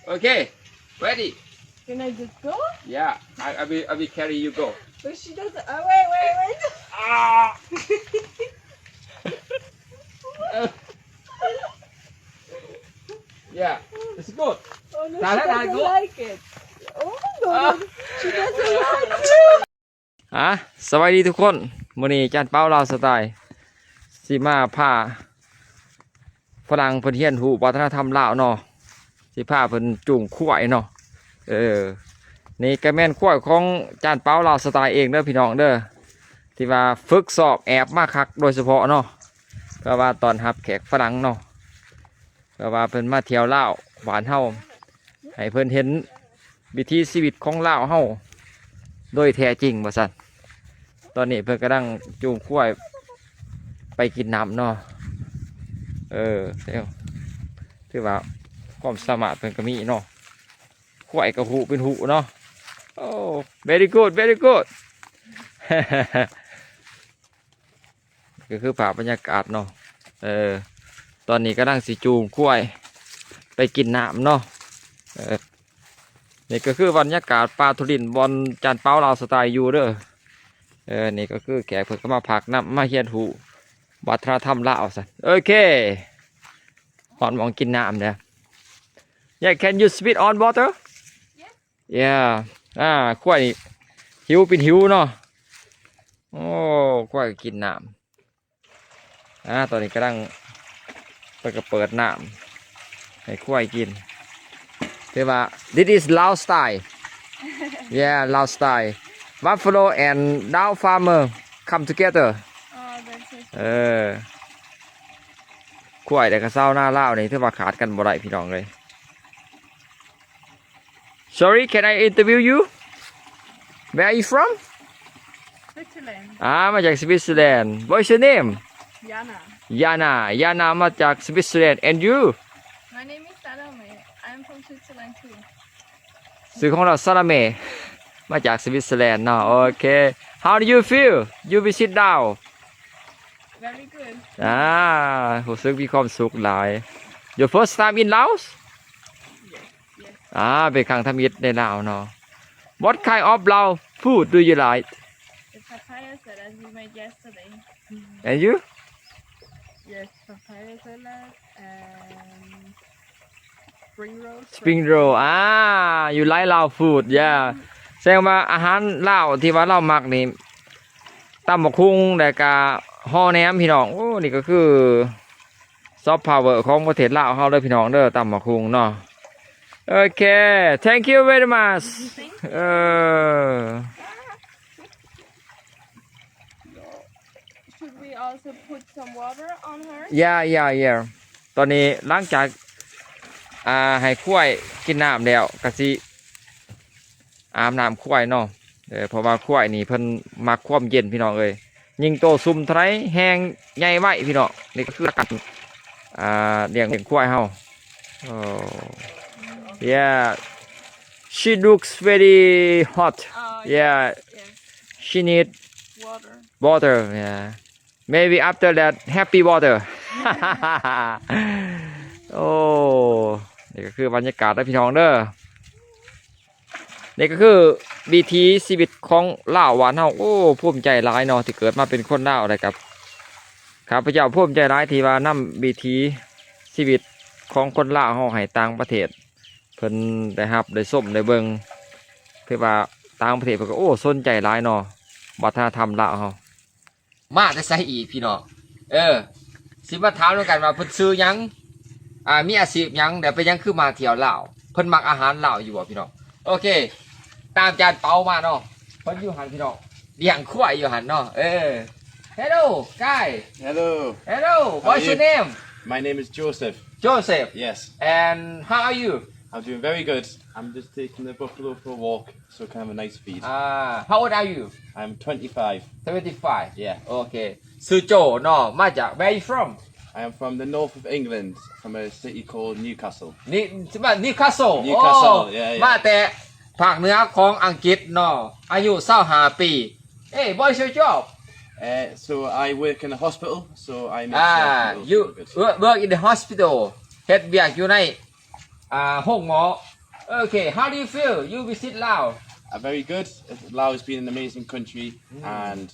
Okay, ready? Can I just go? Yeah, I will carry you go. But she doesn't. Oh, wait. Ah! Yeah, it's good. Oh no, Nah, she nah, doesn't go. like it. Oh my god, she doesn't like it. สวัสดีทุกคนมื้อนี้จานเป้าลาวสไตล์สิมาพาฝรั่งเพิ่นเรียนรู้วัฒนธรรมลาวเนาะสิพาเพิ่นจูงควายเนาะนี่ก็แม่นควายของจานเป้าลาวสไตล์เองเด้อพี่น้องเด้อที่ว่าฝึกสอบแอบมาคักโดยเฉพาะเนาะก็ว่าตอนรับแขกฝรั่งเนาะก็ว่าเพิ่นมาเที่ยวลาวบ้านเฮาให้เพิ่นเห็นวิถีชีวิตของลาวเฮาโดยแท้จริงว่าซั่นตอนนี้เพิ่นกำลังจูงควายไปกินน้ำเนาะเดี๋ยวถือว่าความสามารถเพิ่นก็มีเนาะควายกับหูเป็นหูเนาะโอ้ very good ก็คือภาพบรรยากาศเนาะตอนนี้กำลังสิจูงควายไปกินน้ำเนาะนี่ก็คือบรรยากาศปลาทุรินบอนจานเป้าลาวสไตล์อยู่เด้อนี่ก็คือแขกเพิ่นก็มาพักน้ำมาเฮียนหูวัฒนธรรมลาวซั่นโอเคหอนมองกินน้ำเนี่ย Yeah can you spit on water Yeah ควายนี่หิวเป็นหิวเนาะโอ้ควายกินน้ำตอนนี้กำลังเปิดน้ำให้ควายกินถือว่า This is Lao style Yeah Lao style Buffalo and Dao farmer come together Oh, that's it. ควายแต่ก็เศร้าหน้าเล่านี่ถือว่าขาดกันบ่ได้พี่น้องเลย Sorry can I interview you Where are you from Switzerland. มาจากสวิตเซอร์แลนด์ What's your name Jana. Yana มาจากสวิตเซอร์แลนด์ and you My name is Salome. I'm from Switzerland too. สื่อของเราซาลาเมมาจากสวิตเซอร์แลนด์เนาะโอเค How do you feel You will sit down Very good. รู้สึกมีความสุขหลาย Your first time in Laos Yes. เป็นครั้งทำอิฐในลาวเนาะ What kind of Lao food do you like The papaya salad we made yesterday. And you Yes, papaya salad and spring roll. Spring roll you like Lao food yeah แสดงว่าอาหารลาวที่ว่าเรามักนี่ตำบักหุ่งแล้วก็ห่อแหนมพี่น้องโอ้นี่ก็คือซอฟต์พาวเวอร์ของประเทศลาวเฮาเด้อพี่น้องเด้อตำบักหุ่งเนาะโอเค thank you very much Should we also put some water on her? yeah ตอนนี้หลังจากให้ควายกินน้ำแล้วก็สิอาบน้ำควายเนาะเพราะว่าควายนี่เพิ่นมักความเย็นพี่น้องเอ้ยยิ่งโตซุ่มเท่าไรแห้งใหญ่ไว้พี่น้องนี่ก็คือการเลี้ยงควายเฮาYeah she looks very hot Yeah she need water Yeah maybe after that happy water โอ้นี่ก็คือบรรยากาศนะพี่น้องเด้อนี่ก็คือวิถีชีวิตของลาวบ้านเฮาโอ้ภูมิใจหลายเนาะที่เกิดมาเป็นคนลาวได้ครับข้าพเจ้าภูมิใจหลายที่ว่านำวิถีชีวิตของคนลาวเฮาให้ต่างประเทศเพิ่นได้รับได้ชมได้เบิ่งคือว่าต่างประเทศเพิ่นก็โอ้สนใจหลายเนาะวัฒนธรรมลาวเฮามาแต่ไสอีกพี่น้องสิมาถามกันว่าเพิ่นชื่อหยังมีอาชีพหยังแต่เป็นหยังคือมาเที่ยวลาวเพิ่นมักอาหารลาวอยู่บ่พี่น้องโอเคตามจานเปามาเนาะเพิ่นอยู่หันพี่น้องเลี้ยงควายอยู่หันเนาะHello guy Hello What's your name My name is Joseph Yes And how are you I'm doing very good I'm just taking the buffalo for a walk so I can have a nice feed How old are you I'm 25 Yeah โอเคชื่อโจเนาะมาจาก Where are you from I am from the north of England from a city called Newcastle นี่นิวคาสเซิล Newcastle yeah มาแต่ภาคเหนือของอังกฤษเนาะอายุ25ปีWhat's your job So I work in a hospital so I make you work in the hospital เฮ็ดเวียกอยู่ในห้องหมอ Okay, how do you feel? You visit Laos. Very good. Laos has been an amazing country, and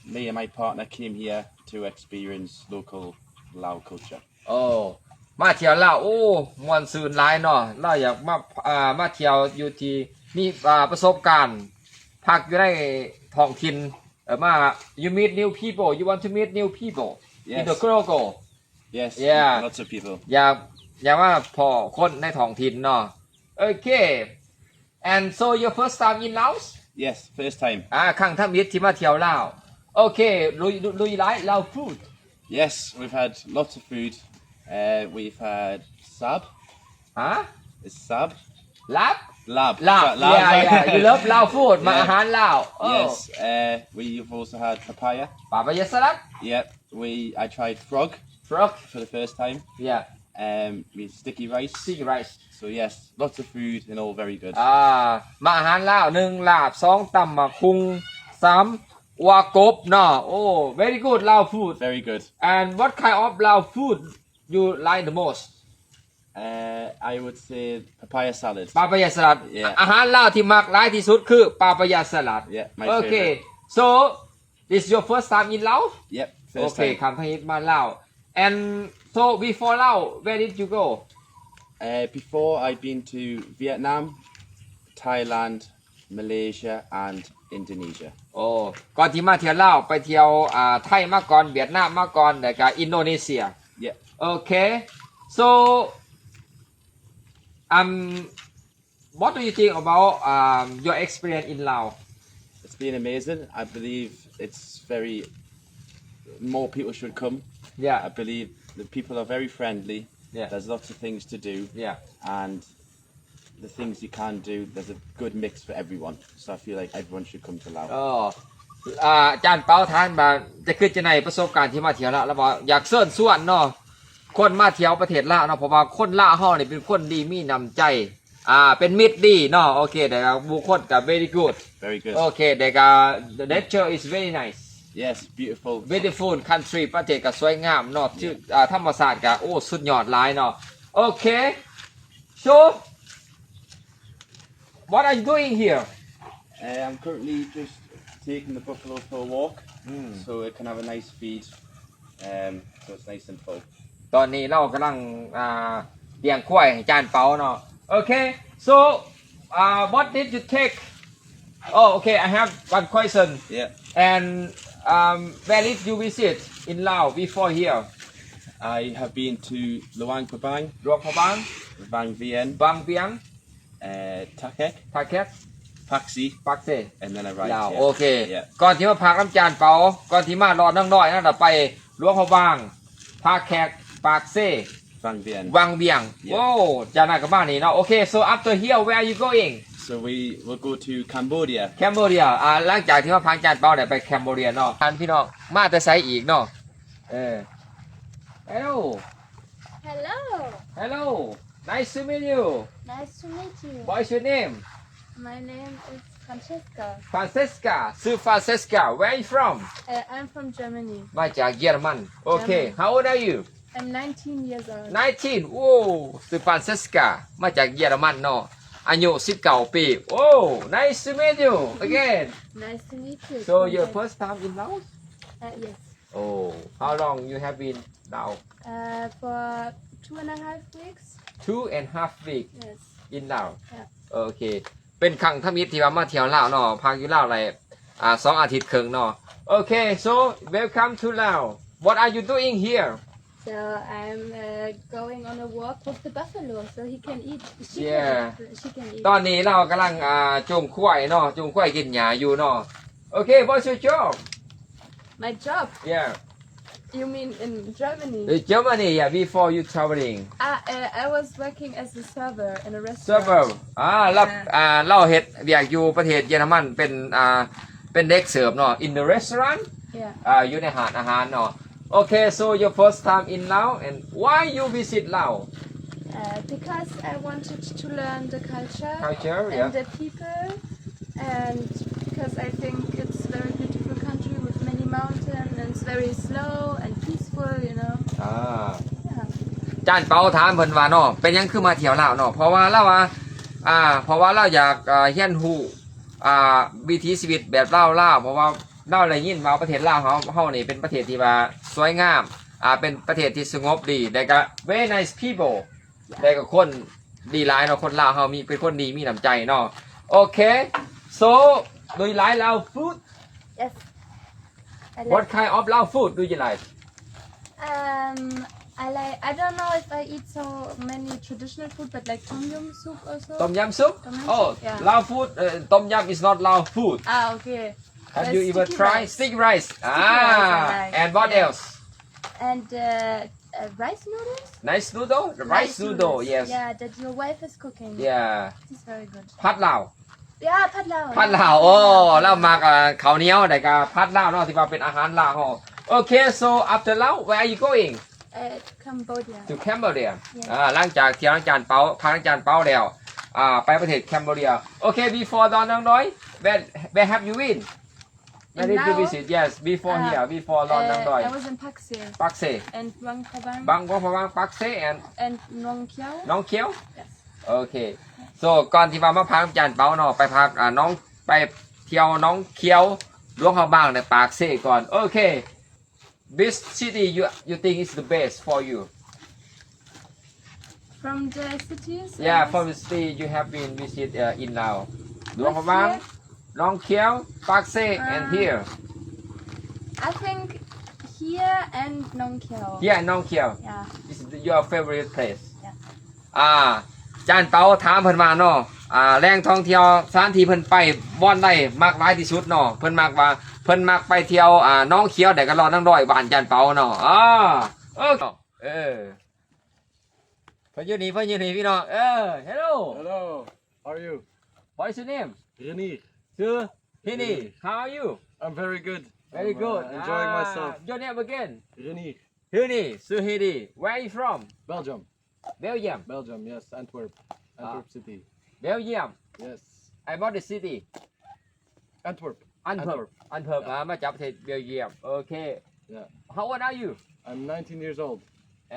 me and my partner came here to experience local Lao culture. โอ้มาเที่ยวลาวโอ้ม่วนซื่นหลายเนาะเราอยากมาเที่ยวอยู่ที่มีประสบการณ์พักอยู่ในท้องถิ่นมา you meet new people you want to meet new people in the Grogo Yes, Yeah. lots of people. อยากว่าพอคนในท้องถิ่นเนาะ Okay and so your first time in Laos Yes, first time. ครั้งทำมิตรที่มาเที่ยวลาว Okay do you like Lao food Yes, we've had lots of food. We've had sab. ฮะ It's sab. ลับ Lab. Lao Lab. yeah you love Lao food มา Yeah. อาหารลาว Yes, we've also had papaya. ปาปายสลัด Yep, I tried frog frog for the first time. yeah We had sticky rice. sticky rice So yes, lots of food and all very good. มาอาหารลาว1ลาบ2ตำบักคุง3วากบเนาะโอ้ very good Lao food Very good. and what kind of Lao food you like the most I would say papaya salad. ปาปายสลัด Yeah. อาหารลาวที่มักหลายที่สุดคือปาปายสลัด Yeah, my โอเค favorite. so this is your first time in Laos Yep, โอ first เค time. คำพายิตมาลาว and so before Laos where did you go Before I'd been to Vietnam, Thailand, Malaysia and Indonesia. โอ้ก่อนที่มาเที่ยวลาวไปเที่ยวไทยมาก่อนเวียดนามมาก่อนแล้วก็อินโดนีเซีย Yep. Okay so what do you think about your experience in Laos It's been amazing. I believe it's more people should come. yeah I believe the people are very friendly. Yeah. There's lots of things to do. yeah And the things you can do, there's a good mix for everyone. So I feel like everyone should come to Laos. อาจารย์เปาทานมาจะขึ้นจะในประสบการณ์ที่มาเที่ยวละแล้วบอกอยากเชิญชวนเนาะคนมาเที่ยวประเทศลาวเนาะเพราะว่าคนลาวเฮานี่เป็นคนดีมีน้ำใจเป็นมิตรดีเนาะโอเคแต่ก็บุคคลก็ very good Very good. โอเคแต่ก็ the nature is very nice Yes, beautiful. beautiful country ประเทศก็สวยงามเนาะชื่อธรรมศาสตร์ก็โอ้สุดยอดหลายเนาะโอเค so what are you doing here I'm currently just taking the buffalo for a walk, so it can have a nice feed, so it's nice and full. ตอนนี้เรากำลังเลี้ยงควายให้จานเปาเนาะโอเค so what did you take oh okay I have one question Yeah. and where did you visit in Laos before here I have been to Luang Prabang, หลวงพระบาง Vang Vien, บางเปียง Takek, ทาแคก Paxi, ปักเซ and then I ride ลาว here. โอเค Yeah. ก่อนที่มาพักน้ำจานเปาก่อนที่มารอนั่งน้อยนั่นเราไปหลวงพระบางทาแคกปากเซ Vang Vien. วังเบียง Yeah. โอ้จานากลับบ้านนี่เนาะโอเค so after here where are you going So we will go to Cambodia. แคมโบเดียหลังจากที่ว่าพังจานเป้าเนี่ยไปแคมโบเดียเนาะท่านพี่น้องมาแต่ไซอีกเนาะHello Hello. Hello nice to meet you Nice to meet you. What's your name My name is Francesca. Francesca ชื่อ Francesca Where are you from I'm from Germany. มาจากเยอรมันโอเค German. How old are you I'm 19 years old. 19โอ้ชื่อ Francesca มาจากเยอรมันเนาะอายุ19ปีโอ้ nice to meet you again Nice to meet you. So your first time in Laos Yes. Oh how long you have been now For 2.5 weeks. 2.5 weeks Yes. in Laos Yeah. โอเคเป็นครั้งทมิตรที่ว่ามาเที่ยวลาวเนาะพักอยู่ลาวอะไร2 อาทิตย์ครึ่งเนาะโอเค so welcome to Laos what are you doing here So I'm going on a walk with the buffalo so he can eat. She can eat. ตอนนี้เรากำลังจูงควายเนาะจูงควายกินหญ้าอยู่เนาะโอเค what's your job My job? yeah You mean in Germany? Germany yeah before you traveling I was working as a server in a restaurant. server เราเฮ็ดเวียกอยู่ประเทศเยอรมันเป็นเด็กเสิร์ฟเนาะ in the restaurant Yeah. อยู่ในหาดอาหารเนาะโอเค so your first time in Laos and why you visit Laos Because I wanted to learn the culture yeah and the people, and because I think it's a very beautiful country with many mountains and it's very slow and peaceful, you know. จานเปาถามเพิ่นว่าเนาะเป็นหยังคือมาเที่ยวลาวเนาะเพราะว่าเราว่า เพราะว่าเราอยากเรียนรู้วิถีชีวิตแบบลาวเพราะว่าเราได้ยินว่าประเทศลาวเฮานี่เป็นประเทศที่ว่าสวยงามเป็นประเทศที่สงบดีแล้วก็ very nice people แล้วก็คนดีหลายเนาะคนลาวเฮามีเป็นคนดีมีน้ำใจเนาะโอเค so do you like Lao food Yes. I like. what kind of Lao food do you like I don't know if I eat so many traditional food, but like tom yum soup also. Tom yum soup Tom yum oh soup, yeah. Lao food Tom yum is not Lao food Okay. have you ever Sticky tried rice. sticky rice rice I like, and what yeah. else And rice noodles? nice noodle the rice noodle yes Yeah, that your wife is cooking. yeah It's very good. ผัดลาว Yeah, pad lao. ผัดลาวโอ้เรามักข้าวเหนียวแล้วก็ผัดลาวเนาะที่ว่าเป็นอาหารลาวเฮา Okay so after Lao where are you going Cambodia. to Cambodia Yes. หลังจากเที่ยวล้างจานเปาพักล้างจานเปาแล้วไปประเทศ Cambodia Okay before ตอนน้องน้อย where have you been where did you visit yes before here before ตอนน้องน้อย I was in Pak Se ปักเซ and Luang Prabang บางกอกพะวังปักเซ and Nong Kiao. น้องเขียว Yes. โอเค so ก่อนที่ว่ามาพักล้างจานเปาเนาะไปพักน้องไปเที่ยวน้องเขียวหลวงพะบางในปากเซก่อนโอเค which city you think is the best for you From the cities? Yeah, from the city you have been visit in Lao. Luang Prabang, Nong Kiao, Pak Se, and here. I think here and Nong Kiao. Here, Nong Kiao. Yeah. This is your favorite place. Yeah. จานเปาถามเพิ่นมาเนาะแหล่งท่องเที่ยวสถานที่เพิ่นไปบ่อนใดมักหลายที่สุดเนาะเพิ่นมักว่าเพิ่นมักไปเที่ยวน้องเขียวได้ก็รอนั่งร้อยบ้านจานเปาเนาะเพิ่นอยู่นี่พี่น้องhello Hello, how are you? what is your name Renier. ชื่อพี่นี่ how are you I'm very good. very I'm, good enjoying myself. your name again Renier, พี่นี่ชื่อฮีดี where are you from Belgium. Belgium Belgium, yes, Antwerp. Antwerp City. Belgium Yes. about the city Antwerp. Antwerp มาจากประเทศเบลเยียมโอเค Yeah. how old are you I'm 19 years old.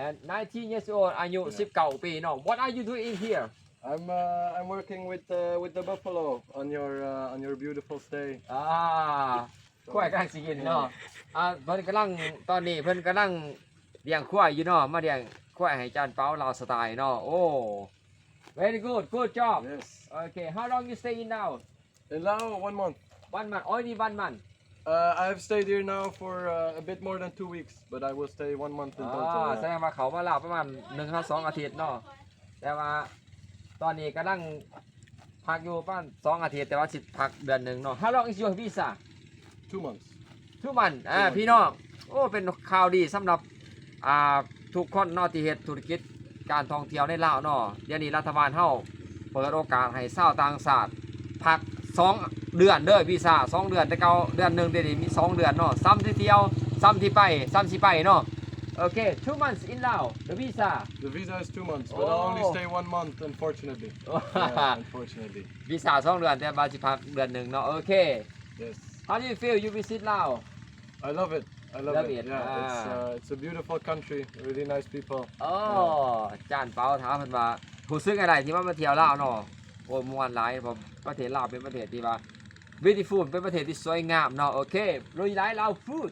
and 19 years old อายุ19ปีเนาะ what are you doing here I'm working with the buffalo on your beautiful stay. ควายกำลังสิกินเนาะเพิ่นกำลังตอนนี้เพิ่นกำลังเลี้ยงควายอยู่เนาะมาเลี้ยงควายให้จานเปาลาวสไตล์เนาะโอ้ very good job Yes. okay how long you stay in now In Lao, 1 month. 1 month only 1 month I've stayed here now for a bit more than 2 weeks, but I will stay 1 month in แสด total. งว่าเขามาลาวประมาณ1-2 อาทิตย์เนาะแต่ว่าตอนนี้กำลังพักอยู่ประมาณ2 อาทิตย์แต่ว่าสิพักเดือนหนึงเนาะ how long is your visa 2 months. ทุกวันพี่น้องโอ้เป็นข่าวดีสำหรับทุกคนเนาะที่เฮ็ดธุรกิจการท่องเที่ยวในลาวเนาะเดี๋ยวนี้รัฐบาลเฮาเปิดโอกาสให้ชาวต่างชาติพัก2 เดือนเด้อวีซ่า2 เดือนแต่เก่าเดือนหนึงเดี๋ยวนี้มี2 เดือนเนาะซ้ำที่เที่ยวซ้ำที่ไปซ้ำสิไปเนาะโอเค 2 months in Lao the visa The visa is 2 months, but I'll only Oh. stay 1 month, unfortunately. Yeah, unfortunately. วีซ่า2 เดือนแต่ว่าสิพักเดือนหนึงเนาะโอเค Yes. how do you feel you visit Lao I love it. I love Love it. it. Yeah, it's a beautiful country. Really nice people. จานเปาถามเพิ่นว่าผู้ซึ้งอะไรที่ว่ามาเที่ยวลาวเนาะโอ้ม่วนหลายเพราะประเทศลาวเป็นประเทศที่ว่า beautiful เป็นประเทศที่สวยงามเนาะโอเครู้หลายลาว food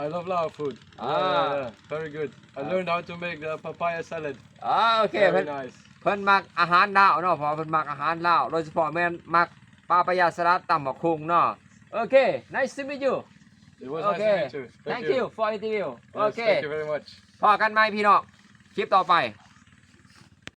I love Lao food. Yeah. Very good. I learned how to make the papaya salad. โอเคเพิ่ Very น nice. เพิ่นมักอาหารลาวเนาะเพราะเพิ่นมักอาหารลาวโดยเฉพาะแม่นมักปลาปะยาสลัดตำบักหุ่งเนาะโอเค nice to meet you It was Okay. nice to meet you. thank you for interview Yes, โอเค Thank you very much. พอกันไหมพี่น้องคลิปต่อไป